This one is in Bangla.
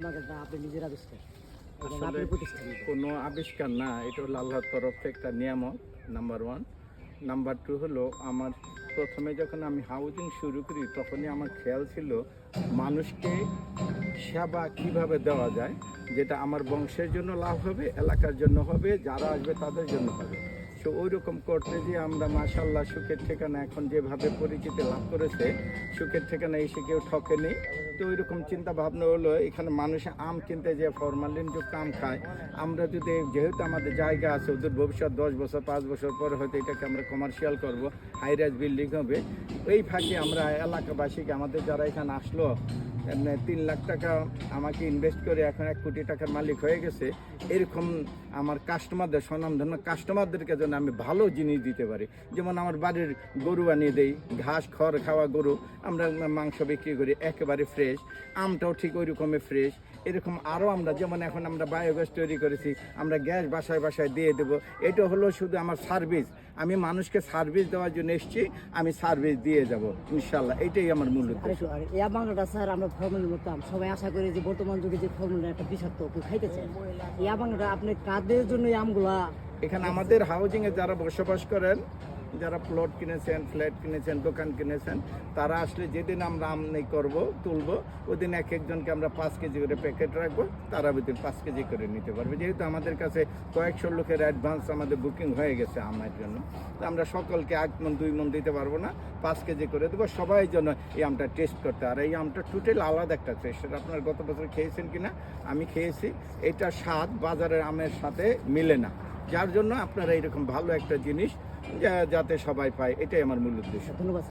আপনি নিজের আবিষ্কার, আসলে কোনো আবিষ্কার না, এটা হলো আল্লাহর তরফে একটা নিয়ামত। Number one. নাম্বার টু হলো, আমার প্রথমে যখন আমি হাউজিং শুরু করি তখনই আমার খেয়াল ছিল মানুষকে সেবা কিভাবে দেওয়া যায়, যেটা আমার বংশের জন্য লাভ হবে, এলাকার জন্য হবে, যারা আসবে তাদের জন্য হবে। সো ওই রকম করতে যে আমরা মাশাল্লাহ সুখের ঠিকানা এখন যেভাবে পরিচিতি লাভ করেছে, সুখের ঠিকানা এসে কেউ ঠকেনি। তো ওই রকম চিন্তা ভাবনা হলো, এখানে মানুষ আম কিনতে যে ফরমালিনযুক্ত আম খায়, আমরা যদি যেহেতু আমাদের জায়গা আছে, ওদের ভবিষ্যৎ 10 বছর 5 বছর পরে হয়তো এটাকে আমরা কমার্শিয়াল করব, হাই রাইজ বিল্ডিং হবে, এই ফাঁকে আমরা এলাকাবাসীকে, আমাদের যারা এখানে আসলো 3 লাখ টাকা আমাকে ইনভেস্ট করে এখন 1 কোটি টাকার মালিক হয়ে গেছে, এরকম আমার কাস্টমারদের, স্বনামধন্য কাস্টমারদেরকে যেন আমি ভালো জিনিস দিতে পারি। যেমন আমার বাড়ির গরু আনিয়ে দেই, ঘাস খড় খাওয়া গরু, আমরা মাংস বিক্রি করি একেবারে ফ্রেশ, আমটাও ঠিক ওই রকমই ফ্রেশ। এরকম আরও আমরা, যেমন এখন আমরা বায়োগ্যাস তৈরি করেছি, আমরা গ্যাস বাসায় বাসায় দিয়ে দেবো। এটা হলো শুধু আমার সার্ভিস, আমি মানুষকে সার্ভিস দেওয়ার জন্য এসেছি, আমি সার্ভিস দিয়ে যাব ইনশাল্লাহ, এইটাই আমার মূল উদ্দেশ্য। এই বাংলাটা স্যার আমরা ফর্মুলার মতো সবাই আশা করি যে বর্তমান যুগে যে ফর্মুলার একটা বিষাক্ত কেউ খাইতেছে, এই বাংলাটা আপনি কাদের জন্য এই আমগুলা? এখানে আমাদের হাউজিংয়ে যারা বসবাস করেন, যারা প্লট কিনেছেন, ফ্ল্যাট কিনেছেন, দোকান কিনেছেন, তারা আসলে যেদিন আমরা আমদানি করবো, তুলবো, ওই দিন এক একজনকে আমরা 5 কেজি করে প্যাকেট রাখবো, তারা ওই দিন 5 কেজি করে নিতে পারবে। যেহেতু আমাদের কাছে কয়েকশো লোকের অ্যাডভান্স আমাদের বুকিং হয়ে গেছে আমের জন্য, তো আমরা সকলকে 1 মণ 2 মণ দিতে পারবো না, 5 কেজি করে দেবো সবাই জন্য এই আমটা টেস্ট করতে। আর এই আমটা টোটাল আলাদা একটা টেস্ট, সেটা আপনার গত বছর খেয়েছেন কিনা, আমি খেয়েছি, এটা স্বাদ বাজারের আমের সাথে মিলে না, যার জন্য আপনারা এইরকম ভালো একটা জিনিস যাতে সবাই পায়, এটাই আমার মূল উদ্দেশ্য। ধন্যবাদ।